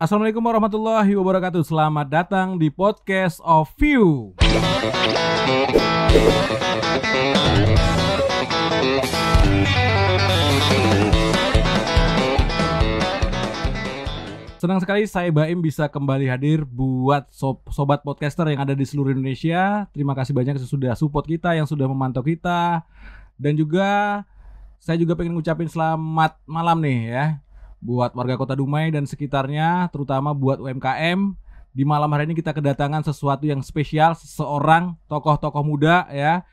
Assalamualaikum warahmatullahi wabarakatuh. Selamat datang di Podcast of View. Senang sekali saya Baim bisa kembali hadir buat sobat podcaster yang ada di seluruh Indonesia. Terima kasih banyak yang sudah support kita, yang sudah memantau kita. Dan juga saya juga pengen ngucapin selamat malam nih ya buat warga Kota Dumai dan sekitarnya, terutama buat UMKM. Di malam hari ini kita kedatangan sesuatu yang spesial, seseorang tokoh-tokoh muda ya.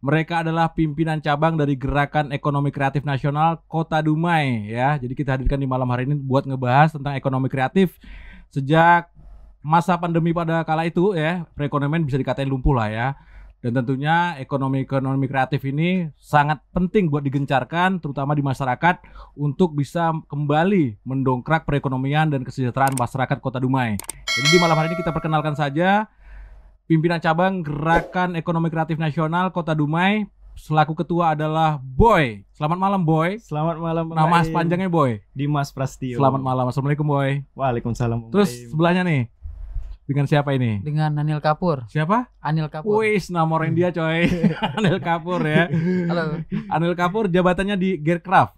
Mereka adalah pimpinan cabang dari Gerakan Ekonomi Kreatif Nasional Kota Dumai ya. Jadi kita hadirkan di malam hari ini buat ngebahas tentang ekonomi kreatif. Sejak masa pandemi pada kala itu ya, perekonomian bisa dikatain lumpuh lah ya. Dan tentunya ekonomi kreatif ini sangat penting buat digencarkan, terutama di masyarakat, untuk bisa kembali mendongkrak perekonomian dan kesejahteraan masyarakat Kota Dumai. Jadi di malam hari ini kita perkenalkan saja pimpinan cabang Gerakan Ekonomi Kreatif Nasional Kota Dumai. Selaku ketua adalah Boy. Selamat malam Boy. Selamat malam. Nama panjangnya Boy? Dimas Prastio. Selamat malam. Assalamualaikum Boy. Waalaikumsalam. Terus sebelahnya nih, dengan siapa ini? Dengan Anil Kapur. Siapa? Anil Kapur. Wis, nama orang dia coy. Anil Kapur ya. Halo. Anil Kapur jabatannya di Gearcraft.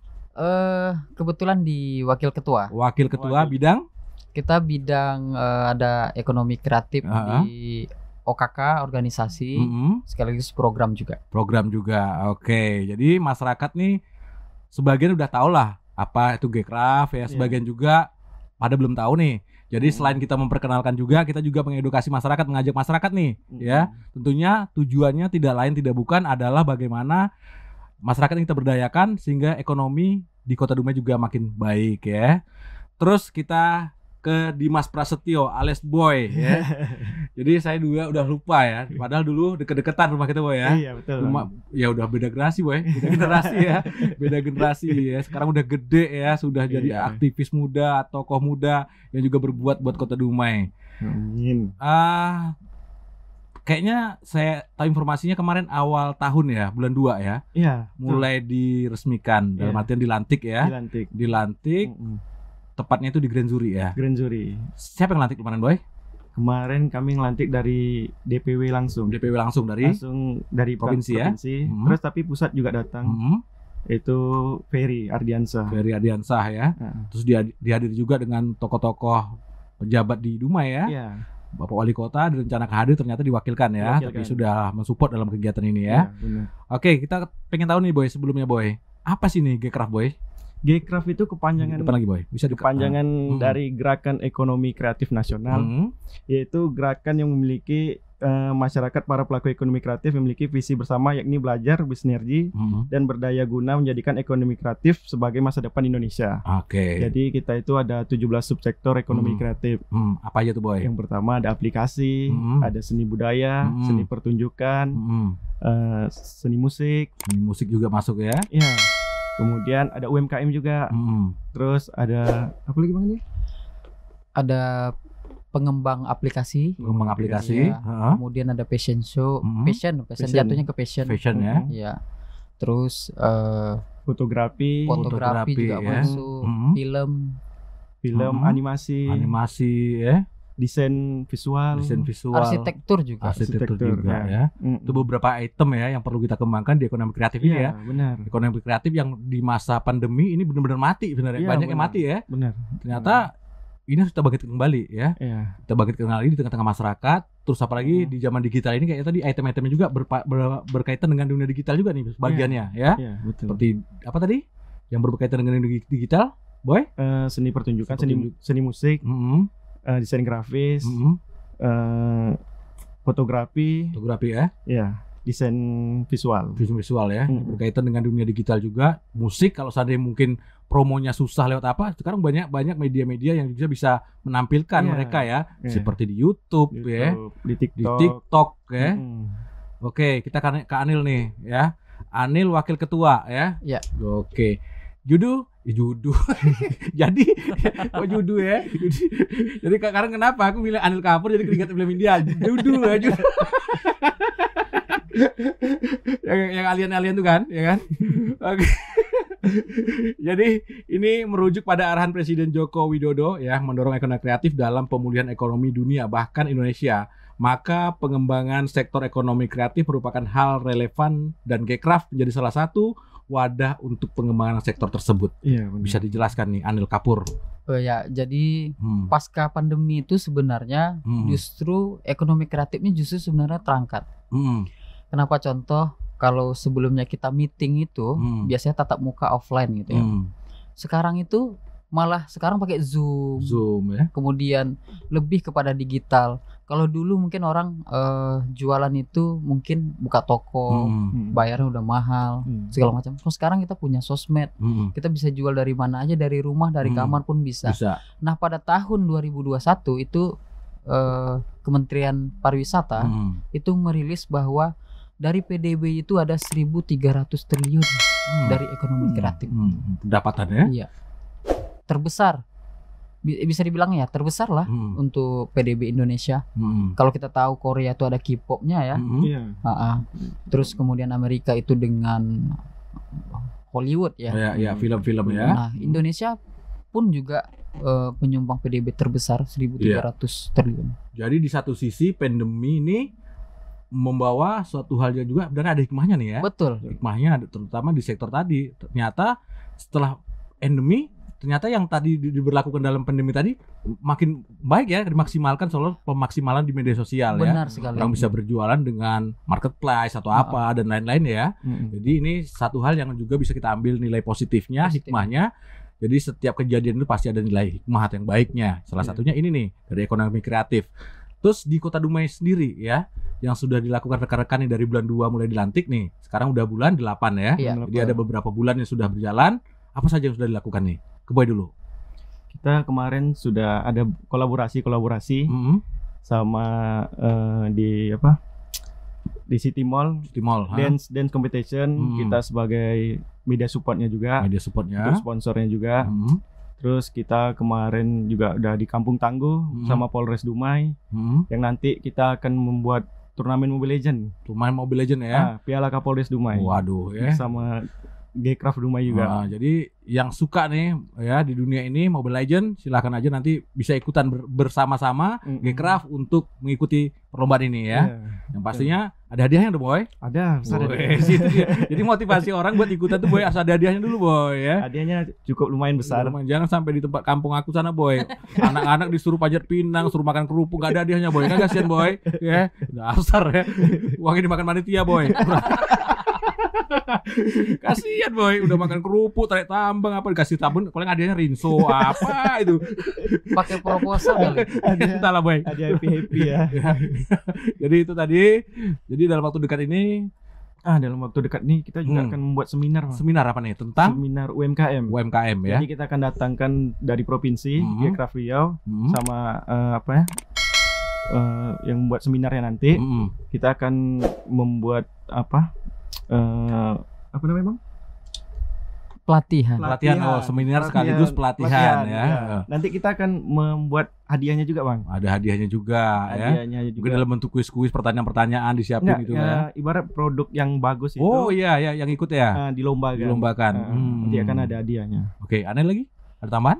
Kebetulan di wakil ketua. Wakil ketua bidang? Kita bidang ada ekonomi kreatif di OKK organisasi, sekaligus program juga. Program juga. Oke. Jadi masyarakat nih sebagian udah tahu lah apa itu Gearcraft ya, sebagian juga pada belum tahu nih. Jadi selain kita memperkenalkan juga, kita juga mengedukasi masyarakat, mengajak masyarakat nih, ya. Tentunya tujuannya tidak lain tidak bukan adalah bagaimana masyarakat yang kita berdayakan sehingga ekonomi di Kota Dumai juga makin baik ya. Terus kita ke Dimas Prasetyo alias Boy ya. Jadi saya juga udah lupa ya. Padahal dulu deket-deketan rumah kita Boy ya. Iya betul. Ya udah beda generasi Boy, beda generasi ya. Beda generasi ya. Sekarang udah gede ya, sudah jadi aktivis muda, tokoh muda yang juga berbuat buat Kota Dumai. Amin. Kayaknya saya tahu informasinya kemarin awal tahun ya, bulan 2 ya. Iya. Mulai diresmikan dalam artian dilantik ya. Dilantik. Tepatnya itu di Grand Jury ya. Grand Jury. Siapa yang lantik kemarin Boy? Kemarin kami ngelantik dari DPW langsung. DPW langsung dari provinsi ya. Terus tapi pusat juga datang. Itu Ferry Ardiansah ya. Terus dihadiri juga dengan tokoh-tokoh pejabat di Dumai ya. Iya. Bapak Wali Kota direncanakan hadir, ternyata diwakilkan ya. Tapi sudah mensupport dalam kegiatan ini ya. Benar. Oke, kita pengen tahu nih Boy, sebelumnya Boy, apa sih nih Gearcraft Boy? Gearcraft itu kepanjangan depan lagi Boy. Bisa kepanjangan dari Gerakan Ekonomi Kreatif Nasional, yaitu gerakan yang memiliki masyarakat para pelaku ekonomi kreatif memiliki visi bersama, yakni belajar, bersinergi dan berdaya guna menjadikan ekonomi kreatif sebagai masa depan Indonesia. Oke. Jadi kita itu ada 17 subsektor ekonomi kreatif. Apa aja tuh Boy? Yang pertama ada aplikasi, ada seni budaya, seni pertunjukan, seni musik. Seni musik juga masuk ya? Iya. Kemudian ada UMKM juga. Terus ada apa lagi Bang ini? Ada pengembang aplikasi. Ya. Kemudian ada fashion show. Fashion jatuhnya ke fashion. Fashion ya. Iya. Terus fotografi juga masuk. Film, animasi ya. Desain visual, arsitektur juga ya. Itu beberapa item ya yang perlu kita kembangkan di ekonomi kreatif ini ya. Benar. Ekonomi kreatif yang di masa pandemi ini benar-benar mati sebenarnya. Banyak yang mati ya. Benar. Ternyata ini harus kita bangkit kembali ya. Kita bangkit kembali di tengah-tengah masyarakat. Terus apalagi di zaman digital ini kayak tadi item-itemnya juga berkaitan dengan dunia digital juga nih sebagiannya ya. Betul. Seperti apa tadi? Yang berkaitan dengan digital, Boy? Seni pertunjukan, seni musik. Desain grafis, fotografi ya, desain visual ya, berkaitan dengan dunia digital juga, musik kalau seandainya mungkin promonya susah lewat apa, sekarang banyak media-media yang juga bisa menampilkan mereka ya, seperti di YouTube ya, di TikTok ya. Oke, kita ke Anil nih ya, Anil wakil ketua ya. Oke. Judu. Jadi kok judu ya? Jadi sekarang kenapa aku milih Anil Kapur jadi keringat film India? Judu aja. yang alien tuh kan, ya kan? Oke. Jadi ini merujuk pada arahan Presiden Joko Widodo ya, mendorong ekonomi kreatif dalam pemulihan ekonomi dunia bahkan Indonesia. Maka pengembangan sektor ekonomi kreatif merupakan hal relevan dan Gcraft menjadi salah satu wadah untuk pengembangan sektor tersebut. Iya, benar. Bisa dijelaskan nih Anil Kapur. Oh ya, jadi pasca pandemi itu sebenarnya justru ekonomi kreatifnya justru sebenarnya terangkat. Kenapa? Contoh, kalau sebelumnya kita meeting itu biasanya tatap muka offline gitu ya. Sekarang itu malah sekarang pakai Zoom ya. Kemudian lebih kepada digital. Kalau dulu mungkin orang jualan itu mungkin buka toko, bayarnya udah mahal, segala macam. Terus sekarang kita punya sosmed, kita bisa jual dari mana aja, dari rumah, dari kamar pun bisa. Nah pada tahun 2021 itu Kementerian Pariwisata itu merilis bahwa dari PDB itu ada 1.300 triliun dari ekonomi kreatif. Pendapatannya? Iya. Terbesar. Bisa dibilang ya terbesar lah untuk PDB Indonesia. Kalau kita tahu Korea itu ada K-popnya ya. Terus kemudian Amerika itu dengan Hollywood ya. Ya film-film ya. Nah Indonesia pun juga penyumbang PDB terbesar 1.300 triliun. Jadi di satu sisi pandemi ini membawa suatu hal yang juga dan ada hikmahnya nih ya. Betul. Hikmahnya terutama di sektor tadi. Ternyata setelah endemi ternyata yang tadi diberlakukan dalam pandemi tadi makin baik ya, dimaksimalkan soal pemaksimalan di media sosial. Benar ya. sekali. Orang bisa berjualan dengan marketplace atau apa dan lain-lain ya. Jadi ini satu hal yang juga bisa kita ambil nilai positifnya, hikmahnya. Jadi setiap kejadian itu pasti ada nilai hikmah yang baiknya. Salah satunya ini nih dari ekonomi kreatif. Terus di Kota Dumai sendiri ya, yang sudah dilakukan rekan-rekan nih dari bulan 2 mulai dilantik nih. Sekarang udah bulan 8 ya. Jadi ada beberapa bulan yang sudah berjalan. Apa saja yang sudah dilakukan nih? Ke Boy dulu. Kita kemarin sudah ada kolaborasi sama di City Mall, dance competition. Kita sebagai media supportnya juga, terus sponsornya juga. Terus kita kemarin juga udah di Kampung Tangguh sama Polres Dumai, yang nanti kita akan membuat turnamen Mobile Legend. Turnamen Mobile Legend ya. Piala Kapolres Dumai. Waduh ya. Sama Gcraft Dumai juga. Jadi yang suka nih ya di dunia ini Mobile Legend silahkan aja nanti bisa ikutan bersama-sama Gcraft untuk mengikuti perlombaan ini ya. Yang pastinya ada hadiahnya tuh Boy. Ada. Jadi motivasi orang buat ikutan tuh Boy, asal ada hadiahnya dulu Boy ya. Hadiahnya cukup lumayan besar. Jangan sampai di tempat kampung aku sana Boy. Anak-anak disuruh panjat pinang, suruh makan kerupuk, gak ada hadiahnya Boy. Kan kasihan Boy ya. Dasar ya. Uangnya dimakan panitia Boy. Kasihan Boy, udah makan kerupuk, tarik tambang apa dikasih sabun, paling hadiahnya rinso apa itu. Pakai proposal kali. Entahlah Boy. Hadiah happy ya. Jadi itu tadi. Jadi dalam waktu dekat ini dalam waktu dekat nih kita juga akan membuat seminar. Seminar apa nih? Tentang seminar UMKM ya. Jadi kita akan datangkan dari provinsi Gcraft Riau sama yang membuat seminarnya nanti. Kita akan membuat apa namanya Bang? Pelatihan. Seminar sekaligus pelatihan ya. Nanti kita akan membuat hadiahnya juga Bang. Ada hadiahnya juga hadiahnya ya. Mungkin dalam bentuk kuis-kuis, pertanyaan-pertanyaan disiapin gitu ya. Ibarat produk yang bagus itu. Oh iya yang ikut ya. Dilombakan. Nanti akan ada hadiahnya. Oke, aneh lagi? Ada tambahan?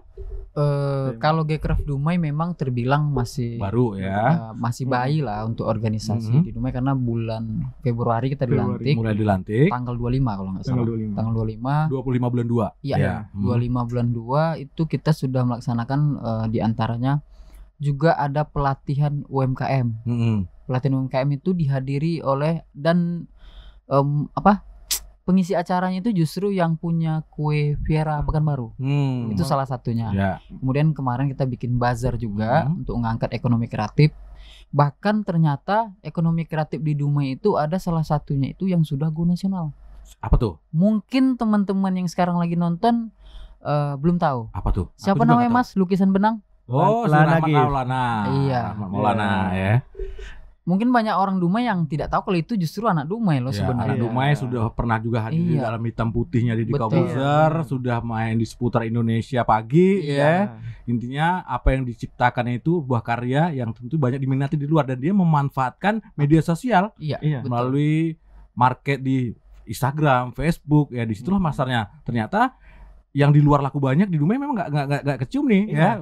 Kalau Gcraft Dumai memang terbilang masih baru ya, masih bayi lah untuk organisasi di Dumai karena bulan Februari kita mulai dilantik tanggal 25 kalau nggak salah. Tanggal 25 bulan 2. Iya. 25 bulan 2 itu kita sudah melaksanakan di antaranya juga ada pelatihan UMKM. Pelatihan UMKM itu dihadiri oleh dan pengisi acaranya itu justru yang punya kue Viera Pekanbaru. Itu salah satunya. Kemudian kemarin kita bikin bazar juga untuk mengangkat ekonomi kreatif. Bahkan ternyata ekonomi kreatif di Dumai itu ada salah satunya itu yang sudah go nasional. Apa tuh? Mungkin teman-teman yang sekarang lagi nonton belum tahu. Apa tuh? Siapa namanya Mas? Lukisan benang? Oh, Maulana. Iya. Maulana ya. Mungkin banyak orang Dumai yang tidak tahu kalau itu justru anak Dumai loh sebenarnya. Anak Dumai sudah pernah juga hadir di dalam hitam putihnya di Kobuzer, sudah main di seputar Indonesia pagi ya. Intinya apa yang diciptakan itu buah karya yang tentu banyak diminati di luar dan dia memanfaatkan media sosial melalui market di Instagram, Facebook, ya disitulah masarnya. Ternyata yang di luar laku banyak, di Dumai memang nggak kecium nih, ya.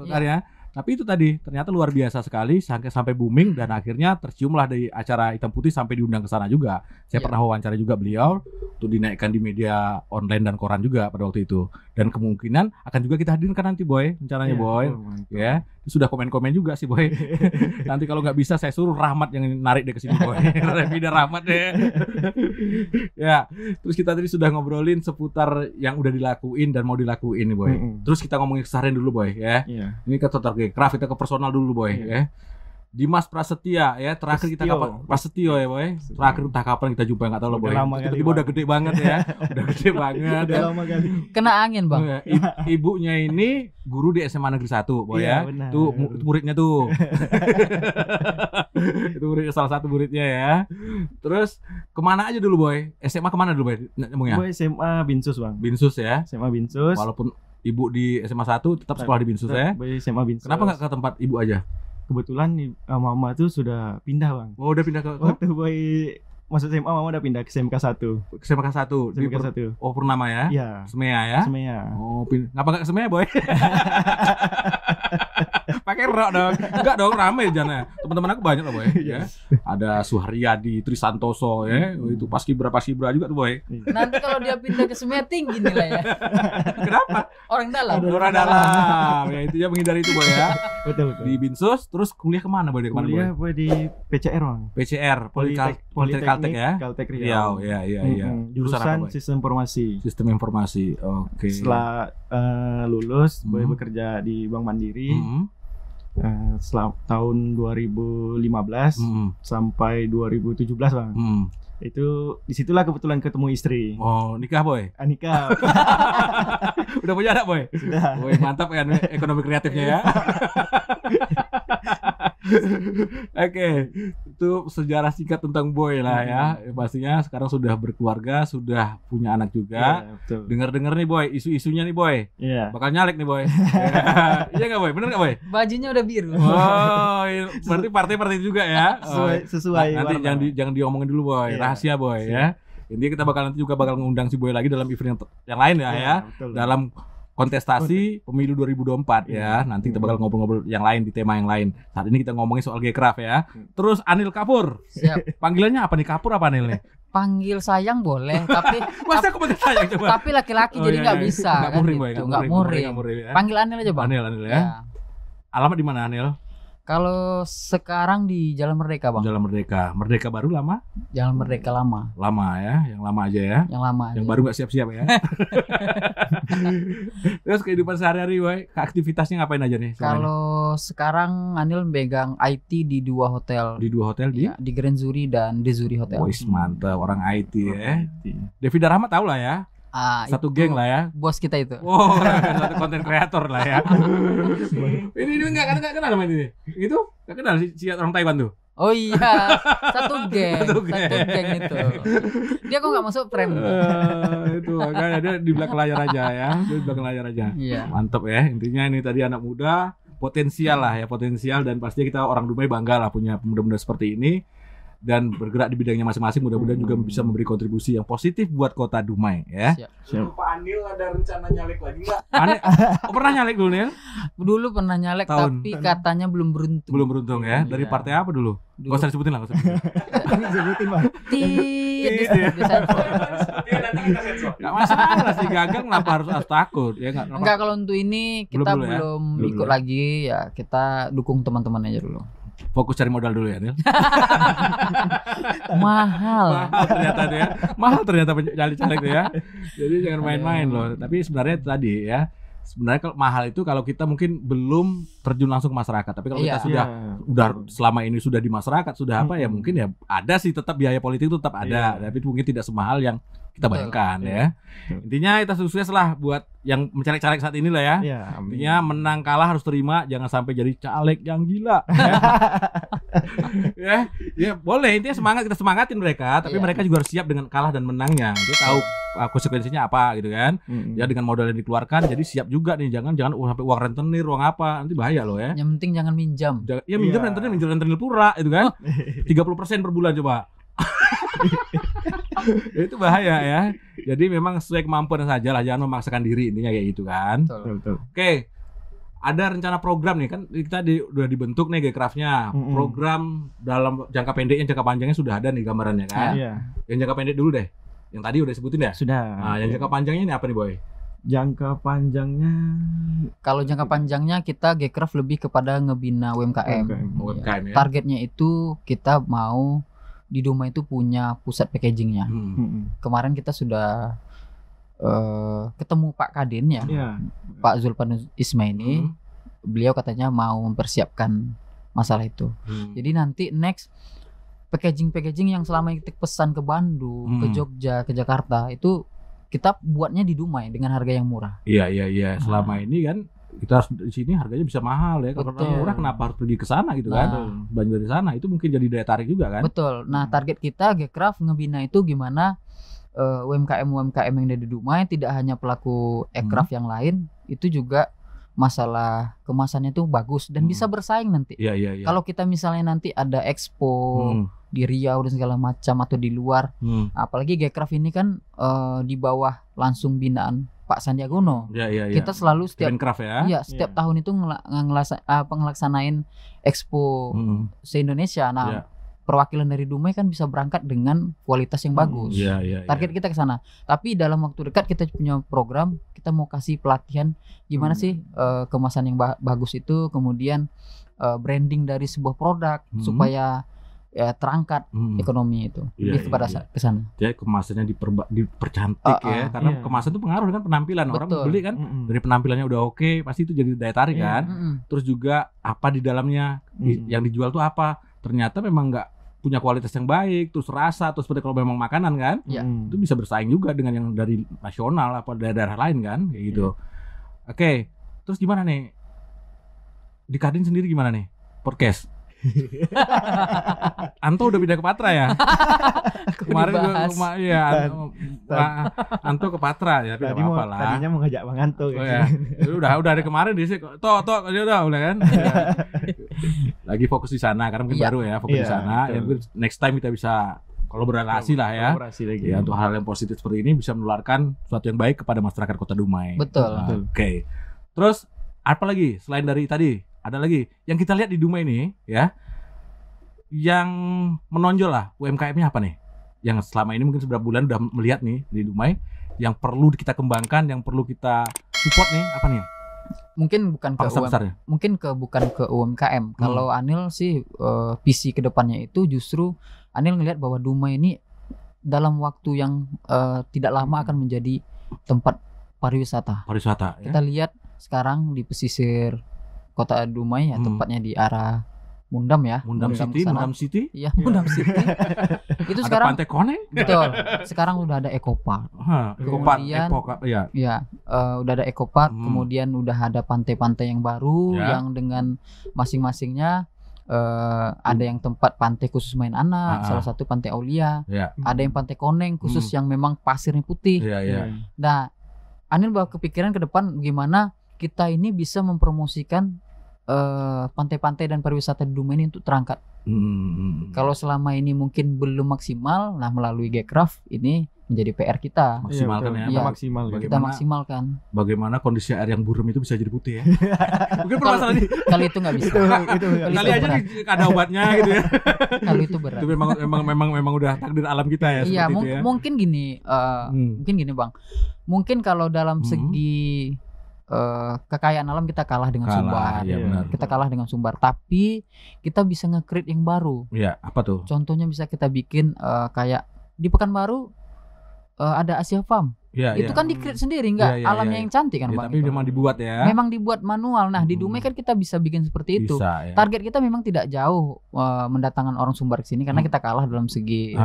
Tapi itu tadi ternyata luar biasa sekali sampai booming dan akhirnya terciumlah dari acara Hitam Putih sampai diundang ke sana juga. Saya pernah wawancara juga beliau untuk dinaikkan di media online dan koran juga pada waktu itu. Dan kemungkinan akan juga kita hadirkan nanti Boy, rencananya Boy. Ya, sudah komen-komen juga sih Boy. Nanti kalau nggak bisa saya suruh Rahmat yang narik dia ke sini Boy. Revida Rahmat deh. Ya, terus kita tadi sudah ngobrolin seputar yang udah dilakuin dan mau dilakuin nih Boy. Terus kita ngomongin keseharian dulu Boy ya. Ini ke total craft, kita ke personal dulu Boy ya. Dimas Prasetya ya, terakhir kita kapan Prasetyo ya Boy. Terakhir entah kapan kita jumpa enggak tahu loh Boy. Tiba-tiba udah gede banget ya. Udah gede banget. Udah lama kali. Kena angin Bang. Ibunya ini guru di SMA Negeri 1 Boy ya. Itu muridnya tuh. Itu murid salah satu muridnya ya. Terus kemana aja dulu Boy? SMA kemana dulu Boy? Ngomongnya? Boy SMA Binsus Bang. Binsus ya. SMA Binsus. Walaupun ibu di SMA 1 tetap sekolah di Binsus ya. Boy SMA Binsus. Kenapa nggak ke tempat ibu aja? Kebetulan mama tuh sudah pindah Bang. Oh udah pindah ke waktu Boy masuk SMA mama udah pindah ke SMK 1. SMK 1 di Oh Purnama ya? Iya. Semea ya? Semea. Oh ngapa nggak ke Semea Boy? Pakai rok dong. Enggak dong, rame jana. Teman-teman aku banyak loh Boy ya. Ada Suharyadi, Trisantoso ya. Itu paskibra juga tuh Boy. Nanti kalau dia pindah ke Semea tinggi nilai ya. Kenapa? Orang dalam. Orang dalam. Ya intinya menghindari itu Boy ya. Betul. Di Binsus terus kuliah kemana Boy? Kuliah Boy di PCR Bang. PCR, Politeknik Kaltek ya. Kaltek Riau. Iya. Jurusan Sistem Informasi. Sistem Informasi. Oke. Setelah lulus Boy bekerja di Bank Mandiri. Setelah tahun 2015 sampai 2017 Bang. Itu disitulah kebetulan ketemu istri. Oh nikah Boy? Nikah. Udah punya anak Boy? Sudah. Boy mantap kan ekonomi kreatifnya ya. Oke, itu sejarah singkat tentang Boy lah ya. Pastinya sekarang sudah berkeluarga, sudah punya anak juga. Dengar-dengar nih Boy, isu-isunya nih Boy. Bakal nyalek nih Boy. Iya nggak Boy? Bener nggak Boy? Bajunya udah biru. Oh, berarti partai juga ya. Sesuai. Nanti jangan diomongin dulu Boy, rahasia Boy ya. Intinya kita nanti bakal mengundang si Boy lagi dalam event yang lain ya. Dalam kontestasi pemilu 2024 ya. Nanti kita bakal ngobrol-ngobrol yang lain di tema yang lain. Saat ini kita ngomongin soal G-Craft ya. Terus Anil Kapur. Siap. Panggilannya apa nih? Kapur apa Anil nih? Panggil sayang boleh, tapi masa aku panggil sayang coba. Tapi laki-laki jadi nggak bisa. Enggak muring Boy, enggak muring. Panggil Anil aja Bang. Anil ya. Alamat di mana Anil? Kalau sekarang di Jalan Merdeka Bang. Jalan Merdeka. Merdeka baru lama? Jalan Merdeka lama. Lama ya, yang lama aja ya. Yang lama aja. Yang baru nggak siap-siap ya. Terus kehidupan sehari-hari Boy, aktivitasnya ngapain aja nih? Kalau sekarang Anil megang IT di 2 hotel. Di 2 hotel di? Ya, di Grand Zuri dan di Zuri Hotel. Wih mantap, orang IT ya. Devida Rahmat tahu lah ya. Satu geng lah ya. Bos kita itu. Oh, satu konten kreator lah ya. Ini enggak kenal nama ini. Itu enggak kenal si orang Taiwan tuh. Oh iya, satu geng itu. Dia kok nggak masuk frame? Itu makanya dia di belakang layar aja ya. Dia di belakang layar aja. Iya. Mantap ya. Intinya ini tadi anak muda, potensial lah ya, potensial dan pasti kita orang Dumai bangga lah punya pemuda-pemuda seperti ini. Dan bergerak di bidangnya masing-masing, mudah-mudahan juga bisa memberi kontribusi yang positif buat kota Dumai ya. Siap. Pak Anil ada rencana nyalek lagi nggak? Pernah nyalek dulu Nil? Dulu pernah nyalek tapi katanya belum beruntung. Belum beruntung ya. Dari partai apa dulu? Gak usah disebutin lah. Disebutin Bang. Gak masalah sih, gagal kenapa harus takut ya? Enggak, kalau untuk ini kita belum ikut lagi ya, kita dukung teman-teman aja dulu. Fokus cari modal dulu ya Nil. Mahal ternyata dia. Mahal ternyata caleg ya. Jadi jangan main-main loh. Tapi sebenarnya tadi ya, sebenarnya kalau mahal itu kalau kita mungkin belum terjun langsung ke masyarakat. Tapi kalau kita sudah selama ini sudah di masyarakat, sudah apa ya, mungkin ya ada sih, tetap biaya politik itu tetap ada. Tapi mungkin tidak semahal yang kita bayangkan ya. Intinya kita sukses lah buat yang mencari-caleg saat ini lah ya. Intinya menang kalah harus terima, jangan sampai jadi caleg yang gila. Ya boleh, intinya semangat, kita semangatin mereka, tapi mereka juga harus siap dengan kalah dan menangnya. Dia tahu konsekuensinya apa gitu kan. Ya dengan modal yang dikeluarkan, jadi siap juga nih, jangan sampai uang rentenir, uang apa, nanti bahaya loh ya. Yang penting jangan minjam. Ya minjam rentenir pura itu kan. 30% per bulan coba. Itu bahaya ya. Jadi memang sesuai kemampuan saja lah, jangan memaksakan diri, intinya kayak gitu kan. Betul. Oke. Ada rencana program nih kan kita udah dibentuk nih Gcraft-nya. Program dalam jangka pendeknya, jangka panjangnya sudah ada nih gambarannya kan. Yang jangka pendek dulu deh. Yang tadi udah sebutin ya? Sudah. Nah, yang jangka panjangnya ini apa nih, Boy? Jangka panjangnya, kalau jangka panjangnya kita Gcraft lebih kepada ngebina UMKM. UMKM ya. Targetnya itu kita mau di Dumai itu punya pusat packagingnya. Kemarin kita sudah ketemu Pak Kadin ya, Pak Zulpan Ismaini. Beliau katanya mau mempersiapkan masalah itu. Jadi nanti next packaging yang selama ini pesan ke Bandung, ke Jogja, ke Jakarta itu kita buatnya di Dumai dengan harga yang murah. Iya. Selama ini kan kita harus di sini harganya bisa mahal ya. Kalau murah kenapa harus pergi ke sana gitu kan? Belanja dari sana itu mungkin jadi daya tarik juga kan? Betul. Nah, target kita Gcraft ngebina itu gimana UMKM yang ada di Dumai, tidak hanya pelaku aircraft yang lain, itu juga masalah kemasannya tuh bagus dan bisa bersaing nanti. Iya. Kalau kita misalnya nanti ada expo di Riau dan segala macam atau di luar, apalagi Gcraft ini kan di bawah langsung binaan Pak Sandiaga Uno. Iya. Kita selalu setiap setiap tahun itu ngelaksanain expo se-Indonesia. Nah, perwakilan dari Dumai kan bisa berangkat dengan kualitas yang bagus. Target kita ke sana. Tapi dalam waktu dekat kita punya program, kita mau kasih pelatihan gimana sih kemasan yang bagus itu, kemudian branding dari sebuah produk supaya terangkat ekonomi itu. Lebih kepada ke sana. Jadi kemasannya dipercantik ya, karena kemasan itu pengaruh dengan penampilan. Orang beli kan dari penampilannya udah oke, pasti itu jadi daya tarik kan. Terus juga apa di dalamnya yang dijual tuh apa? Ternyata memang nggak punya kualitas yang baik, terus rasa, terus seperti kalau memang makanan kan, itu bisa bersaing juga dengan yang dari nasional apa daerah lain kan, kayak gitu. Oke, terus gimana nih? Di Kadin sendiri gimana nih? Podcast. Anto udah pindah ke Patra ya? Kemarin Anto ke Patra ya, tapi apa lah. Tadinya mau ngajak Bang Anto udah dari kemarin di sini. Toh udah kan. Lagi fokus di sana karena mungkin baru ya, fokus di sana. Ya, next time kita bisa kolaborasi lah ya. Ya, untuk hal yang positif seperti ini bisa menularkan sesuatu yang baik kepada masyarakat Kota Dumai. Betul. Oke. Terus apa lagi selain dari tadi? Ada lagi yang kita lihat di Dumai ini ya, yang menonjol lah UMKM-nya apa nih? Yang selama ini mungkin beberapa bulan udah melihat nih di Dumai, yang perlu kita kembangkan, yang perlu kita support nih apa nih? Mungkin bukan ke UMKM. Kalau Anil sih visi kedepannya itu justru Anil ngelihat bahwa Dumai ini dalam waktu yang tidak lama akan menjadi tempat pariwisata. Kita lihat sekarang di pesisir Kota Dumai ya, tempatnya di arah Mundam ya. Mundam City. Iya, Mundam City. Itu ada sekarang Pantai Koneng. Betul. Sekarang udah ada Ecopark. Kemudian udah ada Ecopark, kemudian udah ada pantai-pantai yang baru yang dengan masing-masingnya ada yang tempat pantai khusus main anak, salah satu Pantai Aulia. Ada yang Pantai Koneng khusus yang memang pasirnya putih. Nah, Anil bawa kepikiran ke depan gimana kita ini bisa mempromosikan pantai-pantai dan pariwisata di Dumai ini untuk terangkat. Kalau selama ini mungkin belum maksimal, nah melalui Gcraft ini menjadi PR kita. Maksimalkan kita maksimalkan. Bagaimana kondisi air yang buram itu bisa jadi putih ya? Mungkin permasalahan kali itu nggak bisa. Kali aja ada obatnya gitu ya. Kalau itu berat. Itu memang udah takdir alam kita ya. Iya, mungkin gini, Bang. Mungkin kalau dalam segi kekayaan alam kita kalah dengan Sumbar. Kita kalah dengan Sumbar, tapi kita bisa nge-create yang baru. Iya, apa tuh? Contohnya bisa kita bikin kayak di Pekanbaru ada Asia Farm. Itu kan di-create sendiri, enggak alamnya yang cantik kan, Bang. Tapi memang dibuat ya. Memang dibuat manual. Nah, di Dumai kan kita bisa bikin seperti itu. Target kita memang tidak jauh mendatangkan orang Sumbar ke sini karena kita kalah dalam segi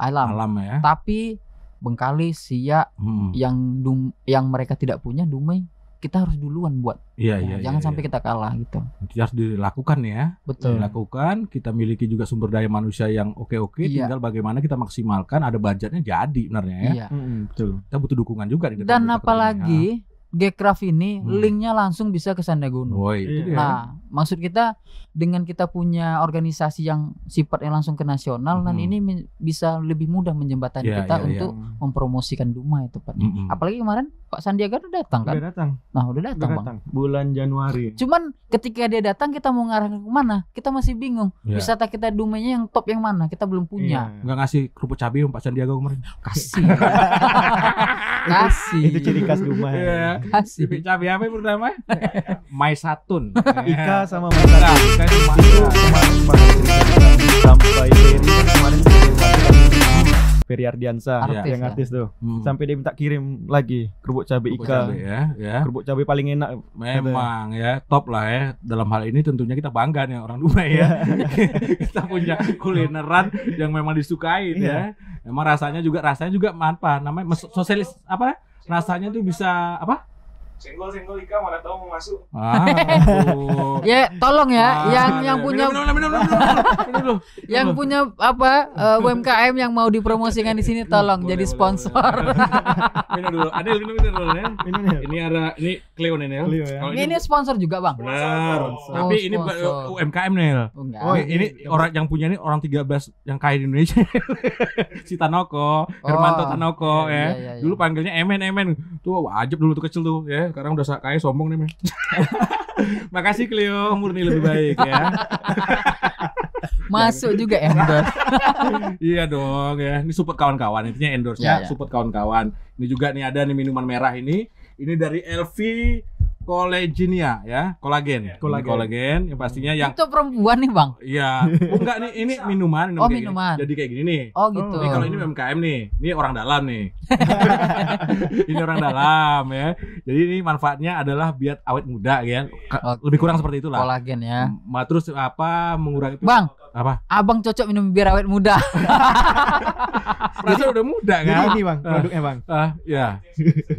alam ya. Tapi Bengkalis, Siak yang mereka tidak punya, Dumai kita harus duluan buat. Jangan sampai kita kalah gitu. Itu harus dilakukan ya. Betul. Dilakukan, kita miliki juga sumber daya manusia yang oke, tinggal bagaimana kita maksimalkan, ada budgetnya jadi benernya ya. Betul. Kita butuh dukungan juga dan apalagi Gcraft ini linknya langsung bisa ke Sandiaga Uno. Itu nah, maksud kita dengan kita punya organisasi yang sifatnya langsung ke nasional, dan ini bisa lebih mudah menjembatani kita untuk mempromosikan Dumai tepatnya. Apalagi kemarin Pak Sandiaga udah datang kan? Udah datang. Nah, udah datang. Bulan Januari. Cuman ketika dia datang kita mau ngarahkan ke mana? Kita masih bingung. Wisata kita Dumainya yang top yang mana? Kita belum punya. Nggak ngasih kerupuk cabai Pak Sandiaga kemarin. Kasih. Kasih. Itu ciri khas Dumai. Kasih. Cabai apa yang pertama? Maisatun. Ika sama Maisatun. Ika cuma sampai kemarin Ferry Ardiansa yang artis tuh. Sampai dia minta kirim lagi kerupuk cabai Ika. Kerupuk cabai paling enak. Memang ya, top lah ya. Dalam hal ini tentunya kita bangga nih orang Dumai ya. Kita punya kulineran yang memang disukai ya. Memang rasanya juga apa namanya? Sosialis apa? Rasanya tuh bisa apa? Senggol Ika mana tahu mau masuk. Ya, tolong ya yang punya yang punya apa UMKM yang mau dipromosikan di sini tolong jadi sponsor. Minum dulu. Adil minum dulu ya. Ini Cleo nih, Nel. Ini sponsor juga, Bang. Benar. Tapi ini UMKM, Nel. Ini orang yang punya ini orang 13 yang kaya di Indonesia. Si Tanoko, Hermanto Tanoko ya. Dulu panggilnya Emen. Tuh wajib dulu tuh kecil tuh ya. Sekarang udah kaya sombong nih. Makasih Cleo, murni lebih baik ya. Masuk juga endorse. Iya dong ya. Ini support kawan-kawan, intinya endorse-nya support kawan-kawan. Ini juga nih ada nih minuman merah ini. Ini dari LV Collagenea ya, kolagen yang pastinya yang itu perempuan nih Bang. Iya. Enggak nih, ini minuman. Minuman. Jadi kayak gini nih. Oh gitu. Ini kalau ini UMKM nih, ini orang dalam nih. Ini orang dalam ya. Jadi ini manfaatnya adalah biar awet muda ya. Lebih kurang seperti itulah. Kolagen ya. Terus apa mengurangi Bang. Apa? Abang cocok minum biar awet muda. Rasa udah muda kan? Ini Bang, produknya Bang. Ya.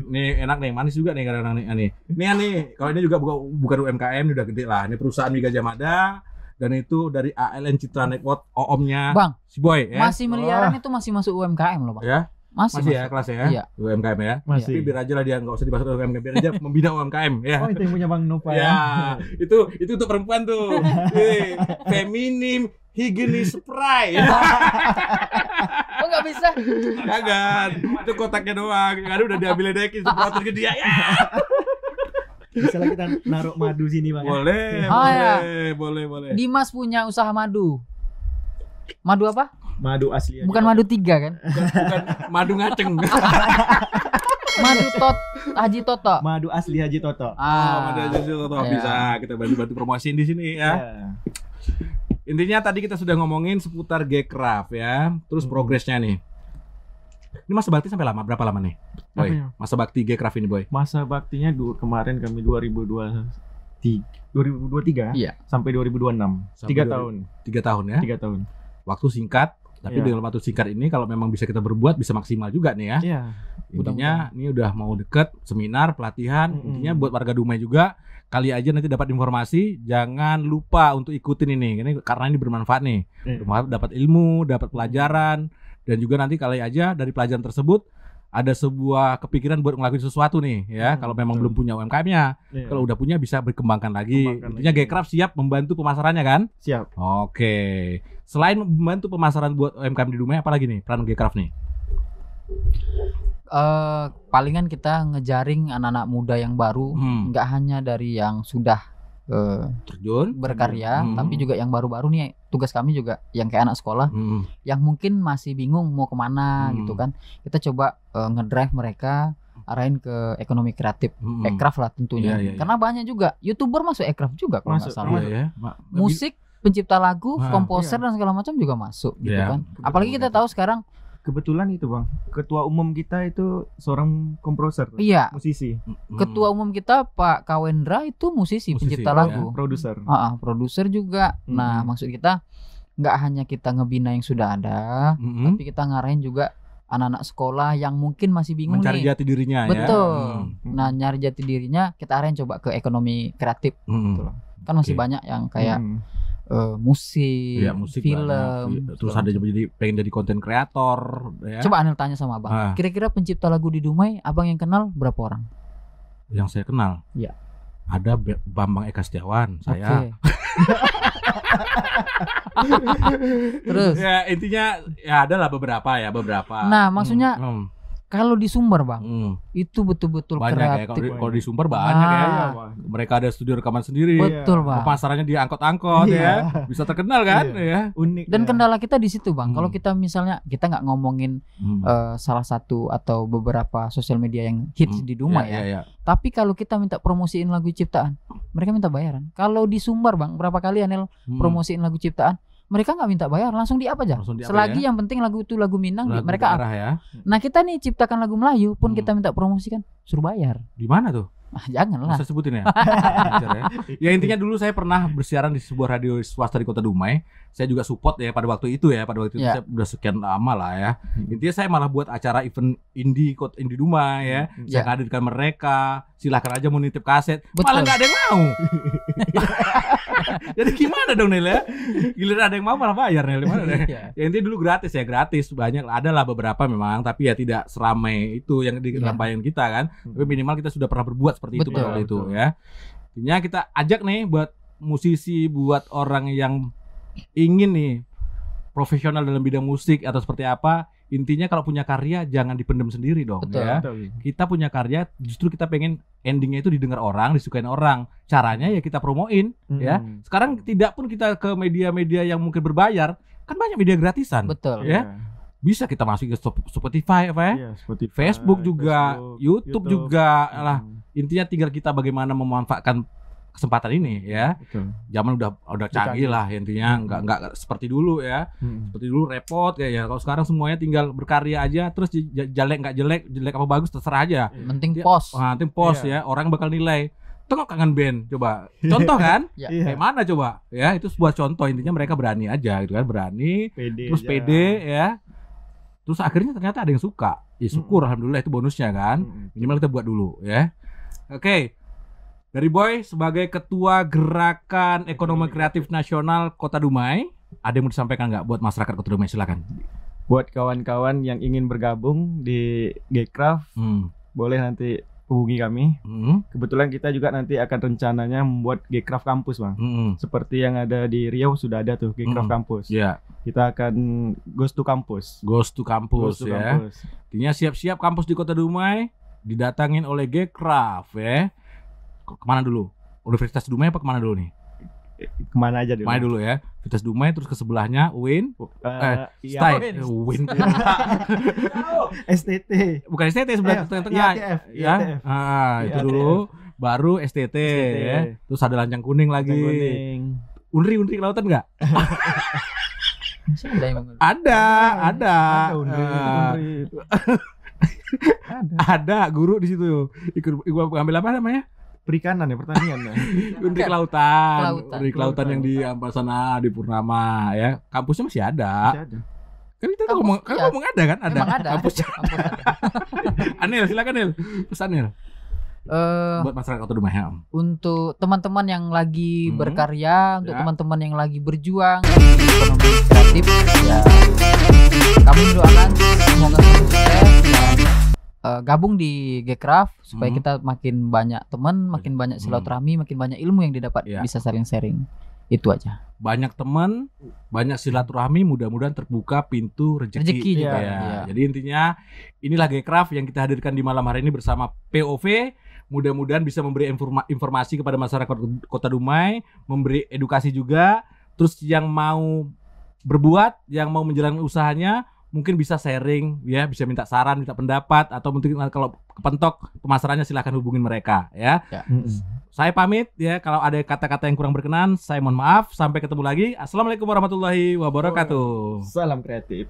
Nih enak nih, manis juga nih kadang-kadang nih. Nih. Kalau ini juga bukan UMKM, ini udah gede lah. Ini perusahaan Miga Jamada dan itu dari ALN Citra Network OOM-nya Bang, si Boy ya. Masih miliaran itu masih masuk UMKM loh, Bang. Ya. Masih ya kelasnya ya. Iya. UMKM ya. Masih. Tapi biar aja lah dia enggak usah dibahas UMKM, biar aja membina UMKM ya. Oh, itu yang punya Bang Nova ya. Itu untuk perempuan tuh. Feminim hygienis spray. Oh enggak bisa. Kagak. Itu kotaknya doang. Kan udah diambil dekin semprotin ke dia ya. Bisa lah kita naruh madu sini Bang. Boleh. Boleh. Dimas punya usaha madu. Madu apa? Madu asli. Bukan madu 3 kan? Bukan madu ngaceng. Madu Haji Toto. Madu asli Haji Toto. Madu Haji Toto bisa kita bantu promosiin di sini ya. Intinya tadi kita sudah ngomongin seputar G-Craft ya. Terus progresnya nih. Ini masa bakti sampai berapa lama nih, Boy? Masa bakti G-Craft ini, Boy? Masa baktinya kemarin kami 2023 sampai 2026. 3 tahun. 3 tahun ya? 3 tahun. Waktu singkat, tapi dengan waktu singkat ini kalau memang bisa kita berbuat bisa maksimal juga nih ya. Iya. Intinya ini udah mau deket seminar, pelatihan. Intinya buat warga Dumai juga kali aja nanti dapat informasi, jangan lupa untuk ikutin ini karena ini bermanfaat nih. Dapat ilmu, dapat pelajaran. Dan juga nanti kali aja dari pelajaran tersebut ada sebuah kepikiran buat ngelakuin sesuatu nih ya. Kalau memang belum punya UMKM-nya, kalau udah punya bisa berkembangkan lagi. Intinya G-Craft siap membantu pemasarannya kan? Siap. Oke. Selain membantu pemasaran buat UMKM di Dumai, apa lagi nih peran G-Craft nih? Palingan kita ngejaring anak-anak muda yang baru, nggak hanya dari yang sudah terjun berkarya, tapi juga yang baru-baru nih. Tugas kami juga yang kayak anak sekolah yang mungkin masih bingung mau kemana gitu kan. Kita coba ngedrive mereka arahin ke ekonomi kreatif, Aircraft lah tentunya. Karena banyak juga YouTuber masuk Aircraft juga kalau nggak salah. Musik, pencipta lagu, komposer dan segala macam juga masuk gitu kan. Apalagi kita tahu sekarang kebetulan itu Bang, ketua umum kita itu seorang komposer, musisi. Ketua umum kita Pak Kawendra itu musisi pencipta lagu, produser. Produser juga. Nah, maksud kita nggak hanya kita ngebina yang sudah ada, tapi kita ngarahin juga anak-anak sekolah yang mungkin masih bingung mencari jati dirinya. Betul. Nah, nyari jati dirinya kita arahin coba ke ekonomi kreatif. Gitu loh. Kan masih banyak yang kayak musik, film, terus ada jadi pengen jadi konten kreator ya. Coba Anil tanya sama Abang, kira-kira pencipta lagu di Dumai Abang yang kenal berapa orang? Yang saya kenal? Iya. Ada Bambang Eka Setiawan, saya. Terus ya intinya ya ada lah beberapa. Nah, maksudnya kalau di Sumber Bang, itu betul-betul banyak kreatif. kalau di Sumber banyak ya. Mereka ada studio rekaman sendiri. Betul Bang. Pemasarannya diangkot-angkot ya, bisa terkenal kan ya. Unik. Dan kendala kita di situ Bang. Kalau kita misalnya kita nggak ngomongin salah satu atau beberapa sosial media yang hits di Dumai ya. Tapi kalau kita minta promosiin lagu ciptaan, mereka minta bayaran. Kalau di Sumber Bang, berapa kali Anel promosiin lagu ciptaan? Mereka nggak minta bayar, langsung di-up aja. Selagi yang penting lagu itu lagu Minang, mereka up. Ya. Nah kita nih ciptakan lagu Melayu pun kita minta promosikan, suruh bayar. Di mana tuh? Janganlah. Bisa sebutin ya. Ya intinya dulu saya pernah bersiaran di sebuah radio swasta di Kota Dumai. Saya juga support ya pada waktu itu ya. Pada waktu itu saya udah sekian lama lah ya. Intinya saya malah buat acara event indie Dumai ya. Saya hadirkan mereka. Silahkan aja mau nitip kaset. Malah nggak ada yang mau. Jadi gimana dong Nel ya? Giliran ada yang mau malah bayar Nel. Gimana deh? Ya intinya dulu gratis. Banyak ada lah beberapa memang. Tapi ya tidak seramai itu yang dilampahin kita kan. Tapi minimal kita sudah pernah berbuat seperti itu pada waktu itu ya. Intinya kita ajak nih buat musisi, buat orang yang ingin nih profesional dalam bidang musik atau seperti apa. Intinya kalau punya karya jangan dipendam sendiri dong. Ya. Kita punya karya justru kita pengen endingnya itu didengar orang, disukain orang. Caranya ya kita promoin ya. Sekarang tidak pun kita ke media-media yang mungkin berbayar, kan banyak media gratisan. Betul. Ya. Bisa kita masuk ke Spotify apa ya? Spotify, Facebook juga, YouTube juga lah. Intinya tinggal kita bagaimana memanfaatkan kesempatan ini ya. Zaman udah canggih lah intinya, nggak seperti dulu ya. Seperti dulu repot kayak ya. Kalau sekarang semuanya tinggal berkarya aja, terus jelek nggak jelek apa bagus terserah aja. Penting post. Penting post ya. Orang bakal nilai. Tengok kangen band, coba contoh kan? Kayak mana coba? Ya itu sebuah contoh. Intinya mereka berani aja gitu kan, berani. Terus pede ya. Terus akhirnya ternyata ada yang suka. Ya syukur alhamdulillah itu bonusnya kan. Minimal kita buat dulu ya. Oke. Dari Boy sebagai Ketua Gerakan Ekonomi Kreatif Nasional Kota Dumai, ada yang mau disampaikan nggak buat masyarakat Kota Dumai? Silakan. Buat kawan-kawan yang ingin bergabung di Gcraft, boleh nanti hubungi kami. Kebetulan kita juga nanti akan rencananya membuat Gcraft Kampus Bang. Seperti yang ada di Riau sudah ada tuh Gcraft Kampus. Kita akan Ghost to Campus ya. Artinya siap-siap kampus di Kota Dumai didatangin oleh Gcraft ya. Kemana dulu? Universitas Dumai apa kemana dulu nih? Kemana aja dulu? Kemana dulu ya? Universitas Dumai terus ke sebelahnya UIN. UIN. STT. Bukan STT sebelah tengah-tengah. Ya. Itu dulu. Baru STT ya. Terus ada Lancang Kuning lagi. Unri kelautan enggak? Ada. Ada guru di situ. Ikut ambil apa namanya? Perikanan ya, pertanian ya. Unri kelautan yang di sana di Purnama ya. Kampusnya masih ada. Kan kita ngomong ada kan? Ada. Emang ada. Kampusnya. Anil, silakan Anil. Pesan Anil. Buat masyarakat Kota Dumai. Untuk teman-teman yang lagi berkarya, untuk teman-teman yang lagi berjuang ekonomi kreatif ya, kami doakan semoga sukses dan gabung di Gcraft supaya kita makin banyak teman, makin banyak silaturahmi, makin banyak ilmu yang didapat, bisa saling sharing. Itu aja. Banyak teman, banyak silaturahmi, mudah-mudahan terbuka pintu rezeki juga ya. Jadi intinya inilah Gcraft yang kita hadirkan di malam hari ini bersama POV. Mudah-mudahan bisa memberi informasi kepada masyarakat Kota Dumai, memberi edukasi juga. Terus yang mau berbuat, yang mau menjalankan usahanya, mungkin bisa sharing ya, bisa minta saran, minta pendapat, atau mungkin kalau kepentok pemasarannya silahkan hubungin mereka ya. Saya pamit ya, kalau ada kata-kata yang kurang berkenan saya mohon maaf. Sampai ketemu lagi. Assalamualaikum warahmatullahi wabarakatuh. Salam kreatif.